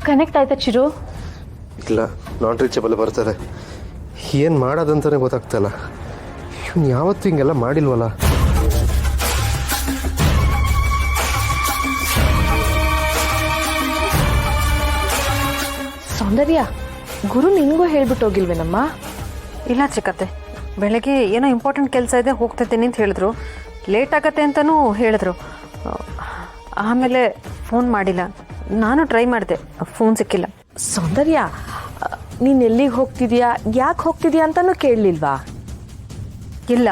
Connect ಆಯ್ತಾ ಚಿರು? ಇಲ್ಲ, not reachable ಬರ್ತದೆ. ಏನು ಮಾಡೋದಂತಾನೆ ಗೊತ್ತಾಗ್ತಲ್ಲ. ಇವ್ನು ಯಾವತ್ತೂ ಹಿಂಗೆಲ್ಲ ಮಾಡಿಲ್ವಲ್ಲ. ಸೌಂದರ್ಯ, ಗುರು ನಿನಗೂ ಹೇಳ್ಬಿಟ್ಟು ಹೋಗಿಲ್ವೇನಮ್ಮ? ಇಲ್ಲ ಚಿಕ್ಕತ್ತೆ, ಬೆಳಗ್ಗೆ ಏನೋ ಇಂಪಾರ್ಟೆಂಟ್ ಕೆಲಸ ಇದೆ ಹೋಗ್ತಿದ್ದೀನಿ ಅಂತ ಹೇಳಿದ್ರು. ಲೇಟ್ ಆಗತ್ತೆ ಅಂತಲೂ ಹೇಳಿದ್ರು. ಆಮೇಲೆ ಫೋನ್ ಮಾಡಿಲ್ಲ. ನಾನು ಟ್ರೈ ಮಾಡಿದೆ, ಫೋನ್ ಸಿಕ್ಕಿಲ್ಲ. ಸೌಂದರ್ಯ, ನೀನು ಎಲ್ಲಿಗೆ ಹೋಗ್ತಿದ್ಯಾ, ಯಾಕೆ ಹೋಗ್ತಿದ್ಯಾ ಅಂತಲೂ ಕೇಳಲಿಲ್ವಾ? ಇಲ್ಲ,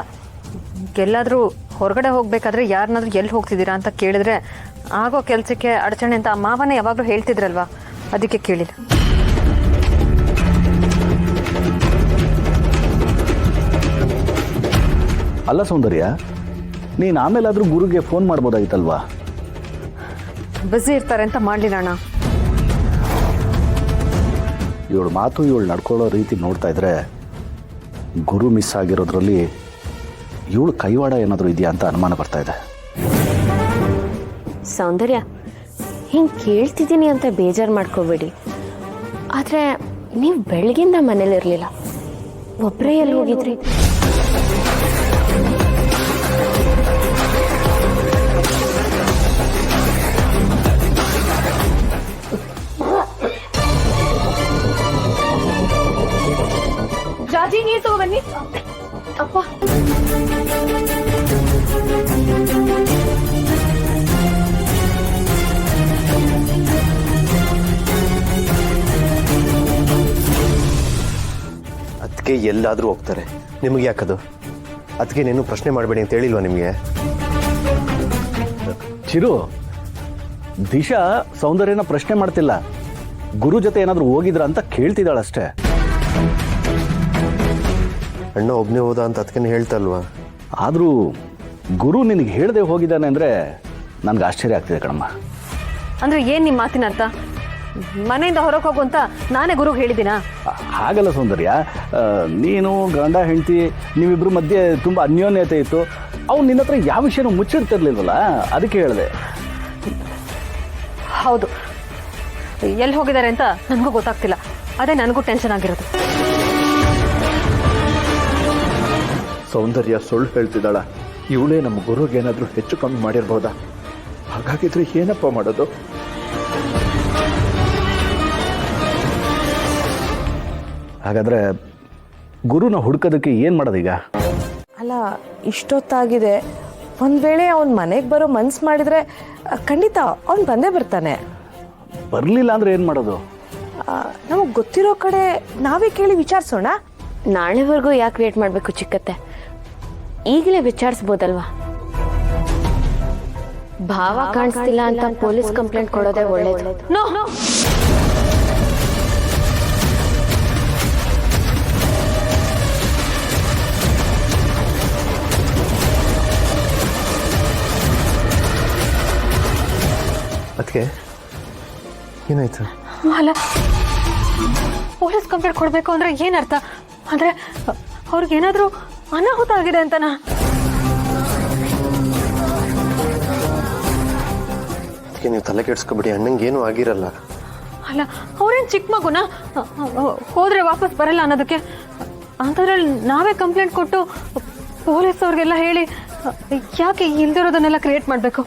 ಎಲ್ಲಾದರೂ ಹೊರಗಡೆ ಹೋಗಬೇಕಾದ್ರೆ ಯಾರನ್ನಾದ್ರೂ ಎಲ್ಲಿ ಹೋಗ್ತಿದ್ದೀರಾ ಅಂತ ಕೇಳಿದ್ರೆ ಆಗೋ ಕೆಲಸಕ್ಕೆ ಅಡಚಣೆ ಅಂತ ಮಾವನೇ ಯಾವಾಗಲೂ ಹೇಳ್ತಿದ್ರಲ್ವಾ, ಅದಕ್ಕೆ ಕೇಳಿಲ್ಲ. ಅಲ್ಲ ಸೌಂದರ್ಯ, ನೀನು ಆಮೇಲಾದರೂ ಗುರುಗೆ ಫೋನ್ ಮಾಡ್ಬೋದಾಗಿತ್ತಲ್ವಾ? ಬ್ಯುಸಿ ಇರ್ತಾರೆ ಅಂತ ಮಾಡಲಿಲ್ಲ ಅಣ್ಣ. ಇವಳು ಮಾತು ಇವಳು ನಡ್ಕೊಳ್ಳೋ ರೀತಿ ನೋಡ್ತಾ ಇದ್ರೆ ಗುರು ಮಿಸ್ ಆಗಿರೋದ್ರಲ್ಲಿ ಇವಳು ಕೈವಾಡ ಏನಾದರೂ ಇದೆಯಾ ಅಂತ ಅನುಮಾನ ಬರ್ತಾ ಇದೆ. ಸೌಂದರ್ಯ, ಹಿಂಗೆ ಕೇಳ್ತಿದ್ದೀನಿ ಅಂತ ಬೇಜಾರು ಮಾಡ್ಕೋಬೇಡಿ. ಆದರೆ ನೀವು ಬೆಳಗಿಂದ ಮನೇಲಿರಲಿಲ್ಲ, ಒಬ್ಬರೇ ಎಲ್ಲಿ ಹೋಗಿದ್ರಿ? ಜಾಜಿ, ನೀರು ತಗೊಬನ್ನಿ. ಅಪ್ಪ, ಅದಕ್ಕೆ ಎಲ್ಲಾದರೂ ಹೋಗ್ತಾರೆ. ನಿಮಗೆ ಯಾಕದು? ಅದಕ್ಕೆ ನೀನು ಪ್ರಶ್ನೆ ಮಾಡಬೇಡಿ ಅಂತ ಹೇಳಿಲ್ವಾ ನಿಮಗೆ? ಚಿರು, ದಿಶಾ ಸೌಂದರ್ಯನ ಪ್ರಶ್ನೆ ಮಾಡ್ತಿಲ್ಲ, ಗುರು ಜೊತೆ ಏನಾದರೂ ಹೋಗಿದ್ರ ಅಂತ ಕೇಳ್ತಿದ್ದಾಳಷ್ಟೇ. ಅಣ್ಣ ಒಬ್ಬನೇ ಹೋದ ಅಂತ ಅದಕ್ಕೆ ಹೇಳ್ತಲ್ವಾ? ಆದರೂ ಗುರು ನಿನಗೆ ಹೇಳದೆ ಹೋಗಿದ್ದಾನೆ ಅಂದರೆ ನನಗೆ ಆಶ್ಚರ್ಯ ಆಗ್ತಿದೆ ಕಣಮ್ಮ. ಅಂದರೆ ಏನು ನಿಮ್ಮ ಮಾತಿನ ಅರ್ಥ? ಮನೆಯಿಂದ ಹೊರಗೆ ಹೋಗು ಅಂತ ನಾನೇ ಗುರುಗೆ ಹೇಳಿದ್ದೀನಾ? ಹಾಗಲ್ಲ ಸೌಂದರ್ಯ, ನೀನು ಗಂಡ ಹೆಂಡತಿ ನೀವಿಬ್ಬರ ಮಧ್ಯೆ ತುಂಬ ಅನ್ಯೋನ್ಯತೆ ಇತ್ತು. ಅವ್ನು ನಿನ್ನ ಹತ್ರ ಯಾವ ವಿಷಯನೂ ಮುಚ್ಚಿಡ್ತಿರ್ಲಿಲ್ವಲ್ಲ, ಅದಕ್ಕೆ ಹೇಳಿದೆ. ಹೌದು, ಎಲ್ಲಿ ಹೋಗಿದ್ದಾರೆ ಅಂತ ನನಗೂ ಗೊತ್ತಾಗ್ತಿಲ್ಲ. ಅದೇ ನನಗೂ ಟೆನ್ಷನ್ ಆಗಿರೋದು. ಸೌಂದರ್ಯ ಸುಳ್ಳು ಹೇಳ್ತಿದ್ದಾಳ. ಇವಳೇ ನಮ್ಮ ಗುರುಗೆ ಏನಾದರೂ ಹೆಚ್ಚು ಕಮ್ಮಿ ಮಾಡಿರ್ಬೋದಾ? ಹಾಗಾಗಿದ್ರೆ ಏನಪ್ಪ ಮಾಡೋದು? ಹಾಗಾದರೆ ಗುರುನ ಹುಡ್ಕೋದಕ್ಕೆ ಏನು ಮಾಡೋದೀಗ? ಅಲ್ಲ, ಇಷ್ಟೊತ್ತಾಗಿದೆ. ಒಂದು ವೇಳೆ ಅವ್ನ ಮನೆಗೆ ಬರೋ ಮನ್ಸು ಮಾಡಿದರೆ ಖಂಡಿತ ಅವ್ನು ಬಂದೇ ಬರ್ತಾನೆ. ಬರಲಿಲ್ಲ ಅಂದರೆ ಏನು ಮಾಡೋದು? ನಮಗೆ ಗೊತ್ತಿರೋ ಕಡೆ ನಾವೇ ಕೇಳಿ ವಿಚಾರಿಸೋಣ. ನಾಳೆವರೆಗೂ ಯಾಕೆ ವೇಟ್ ಮಾಡಬೇಕು ಚಿಕ್ಕತ್ತೆ? ಈಗಲೇ ವಿಚಾರಿಸ್ಬೋದಲ್ವಾ? ಭಾವ ಕಾಣಿಸ್ತಿಲ್ಲ ಅಂತ ಪೊಲೀಸ್ ಕಂಪ್ಲೇಂಟ್ ಕೊಡೋದೇ ಒಳ್ಳೇದು. ನೋ, ಅದಕ್ಕೆ ಏನಾಯ್ತು? ಅಲ್ಲ, ಪೊಲೀಸ್ ಕಂಪ್ಲೇಂಟ್ ಕೊಡಬೇಕು ಅಂದರೆ ಏನರ್ಥ? ಅಂದರೆ ಅವ್ರಿಗೇನಾದರೂ ಅನಾಹುತ ಆಗಿದೆ ಅಂತನಾ? ಅದಕ್ಕೆ ನೀವು ತಲೆ ಕೆಡಿಸ್ಕೊಬಿಡಿ, ಅಣ್ಣಂಗೆ ಏನೂ ಆಗಿರಲ್ಲ. ಅಲ್ಲ, ಅವ್ರೇನು ಚಿಕ್ಕ ಮಗುನ ಹೋದರೆ ವಾಪಸ್ ಬರಲ್ಲ ಅನ್ನೋದಕ್ಕೆ? ಅಂಥದ್ರಲ್ಲಿ ನಾವೇ ಕಂಪ್ಲೇಂಟ್ ಕೊಟ್ಟು ಪೊಲೀಸ್ ಅವ್ರಿಗೆಲ್ಲ ಹೇಳಿ ಯಾಕೆ ಇಲ್ದಿರೋದನ್ನೆಲ್ಲ ಕ್ರಿಯೇಟ್ ಮಾಡಬೇಕು?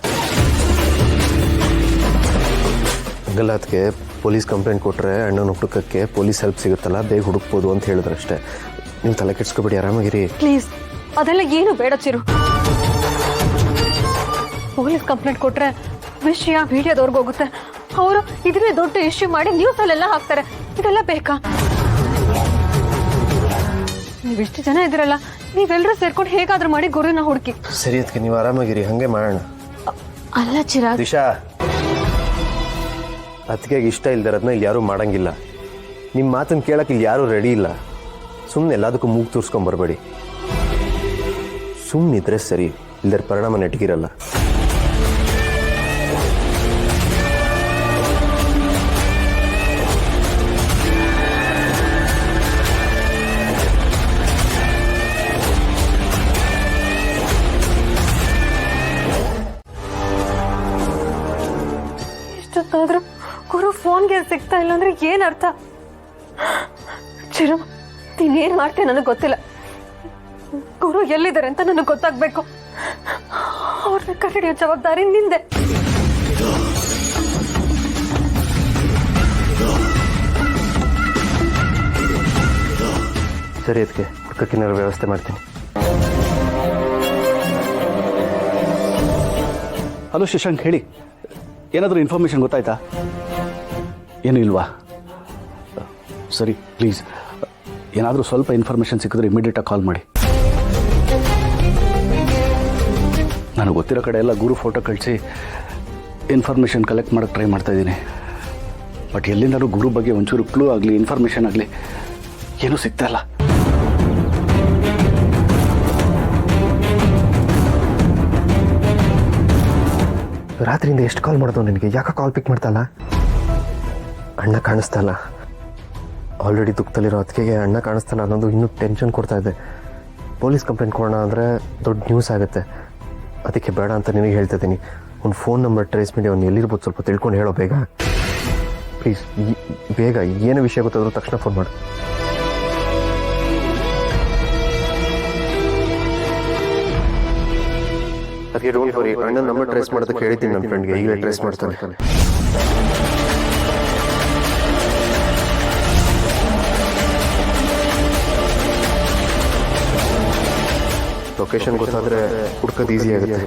ಹಂಗಲ್ಲ, ಅದಕ್ಕೆ ಪೊಲೀಸ್ ಕಂಪ್ಲೇಂಟ್ ಕೊಟ್ಟರೆ ಅಣ್ಣನ ಹುಡುಕಕ್ಕೆ ಪೊಲೀಸ್ ಹೆಲ್ಪ್ ಸಿಗುತ್ತಲ್ಲ, ಬೇಗ ಹುಡುಕ್ಬೋದು ಅಂತ ಹೇಳಿದ್ರು ಅಷ್ಟೇ. ನೀವು ತಲೆ ಕೆಡಿಸ್ಕೊಬೇಡಿ, ಆರಾಮಾಗಿರಿ. ಪ್ಲೀಸ್, ಅದೆಲ್ಲ ಏನು ಬೇಡ ಚಿರು. ಪೊಲೀಸ್ ಕಂಪ್ಲೇಂಟ್ ಕೊಟ್ಟರೆ ವಿಷಯ ಮೀಡಿಯಾದವ್ರಿಗೆ ಹೋಗುತ್ತೆ. ಅವರು ಇದನ್ನೇ ದೊಡ್ಡ ಇಶ್ಯೂ ಮಾಡಿ ನ್ಯೂಸಲ್ಲೆಲ್ಲ ಹಾಕ್ತಾರೆ. ಇದೆಲ್ಲ ಬೇಕಾ? ನೀವಿಷ್ಟು ಜನ ಇದ್ದೀರಲ್ಲ, ನೀವೆಲ್ಲರೂ ಸೇರ್ಕೊಂಡು ಹೇಗಾದ್ರೂ ಮಾಡಿ ಗುರುನ ಹುಡುಕಿ. ಸರಿ, ಅದಕ್ಕೆ ನೀವು ಆರಾಮಾಗಿರಿ, ಹಾಗೆ ಮಾಡೋಣ. ಅಲ್ಲ ಚಿರಾಗ್, ದಿಶಾ, ಅದಕ್ಕೆ ಇಷ್ಟ ಇಲ್ದಿರೋದನ್ನ ಇಲ್ಲಿ ಯಾರೂ ಮಾಡಂಗಿಲ್ಲ. ನಿಮ್ಮ ಮಾತನ್ನು ಕೇಳಕ್ಕೆ ಇಲ್ಲಿ ಯಾರೂ ರೆಡಿ ಇಲ್ಲ. ಸುಮ್ಮನೆ ಎಲ್ಲದಕ್ಕೂ ಮೂಗು ತೂರ್ಸ್ಕೊಂಬರ್ಬೇಡಿ. ಸುಮ್ಮನಿದ್ರೆ ಸರಿ, ಇಲ್ದರ ಪರಿಣಾಮ ನೆಟ್ಗಿರಲ್ಲ. ಇಷ್ಟೊತ್ತಾದ್ರೂ ಗುರು ಫೋನ್ಗೆ ಸಿಗ್ತಾ ಇಲ್ಲ ಅಂದರೆ ಏನು ಅರ್ಥ? ಚಿರು, ನೀನೇನು ಮಾಡ್ತೀನಿ ನನಗೆ ಗೊತ್ತಿಲ್ಲ. ಗುರು ಎಲ್ಲಿದ್ದಾರೆ ಅಂತ ನನಗೆ ಗೊತ್ತಾಗಬೇಕು. ಅವ್ರನ್ನ ಕಂಡುಹಿಡಿಯೋ ಜವಾಬ್ದಾರಿ ನಿಂದೆ. ಸರಿ, ಅದಕ್ಕೆ ಹುಡ್ಕಕ್ಕಿನಾರು ವ್ಯವಸ್ಥೆ ಮಾಡ್ತೀನಿ. ಹಲೋ ಶಶಾಂಕ್, ಹೇಳಿ. ಏನಾದರೂ ಇನ್ಫಾರ್ಮೇಷನ್ ಗೊತ್ತಾಯ್ತಾ? ಏನೂ ಇಲ್ವಾ? ಸರಿ, ಪ್ಲೀಸ್ ಏನಾದರೂ ಸ್ವಲ್ಪ ಇನ್ಫಾರ್ಮೇಷನ್ ಸಿಕ್ಕಿದ್ರೆ ಇಮಿಡಿಯೇಟಾಗಿ ಕಾಲ್ ಮಾಡಿ. ನನಗೆ ಗೊತ್ತಿರೋ ಕಡೆ ಎಲ್ಲ ಗುರು ಫೋಟೋ ಕಳಿಸಿ ಇನ್ಫಾರ್ಮೇಷನ್ ಕಲೆಕ್ಟ್ ಮಾಡೋಕ್ಕೆ ಟ್ರೈ ಮಾಡ್ತಾಯಿದ್ದೀನಿ. ಬಟ್ ಎಲ್ಲಿಂದಲೂ ಗುರು ಬಗ್ಗೆ ಒಂಚೂರು ಕ್ಲೂ ಆಗಲಿ, ಇನ್ಫಾರ್ಮೇಷನ್ ಆಗಲಿ ಏನೂ ಸಿಗ್ತಾ ಇಲ್ಲ. ರಾತ್ರಿಯಿಂದ ಎಷ್ಟು ಕಾಲ್ ಮಾಡಿದವು ನಿನಗೆ? ಯಾಕೆ ಕಾಲ್ ಪಿಕ್ ಮಾಡ್ತಲ್ಲ? ಅಣ್ಣ ಕಾಣಿಸ್ತಲ್ಲ. ಆಲ್ರೆಡಿ ದುಃಖದಲ್ಲಿರೋ ಅದಕ್ಕೆ ಅಣ್ಣ ಕಾಣಿಸ್ತಾನೆ ಅನ್ನೋದು ಇನ್ನೂ ಟೆನ್ಷನ್ ಕೊಡ್ತಾ ಇದೆ. ಪೊಲೀಸ್ ಕಂಪ್ಲೇಂಟ್ ಕೊಡೋಣ ಅಂದರೆ ದೊಡ್ಡ ನ್ಯೂಸ್ ಆಗುತ್ತೆ. ಅದಕ್ಕೆ ಬೇಡ ಅಂತ ನಿನಗೆ ಹೇಳ್ತಿದ್ದೀನಿ. ಒಂದು ಫೋನ್ ನಂಬರ್ ಟ್ರೇಸ್ ಮಾಡಿ ಅವ್ನು ಎಲ್ಲಿರ್ಬೋದು ಸ್ವಲ್ಪ ತಿಳ್ಕೊಂಡು ಹೇಳೋ ಬೇಗ. ಪ್ಲೀಸ್ ಬೇಗ, ಏನು ವಿಷಯ ಗೊತ್ತಾದರೂ ತಕ್ಷಣ ಫೋನ್ ಮಾಡು. ಅದಕ್ಕೆ ಡೋಂಟ್ ವರಿ, ಅಣ್ಣ ನಂಬರ್ ಟ್ರೇಸ್ ಮಾಡೋದಕ್ಕೆ ಹೇಳಿದ್ದೀನಿ ನನ್ನ ಫ್ರೆಂಡ್ಗೆ. ಈಗಲೇ ಟ್ರೇಸ್ ಮಾಡ್ತಾನೆ. ಲೊಕೇಶನ್ ಗೊತ್ತಾದರೆ ಹುಡ್ಕೋದು ಈಸಿ ಆಗುತ್ತೆ.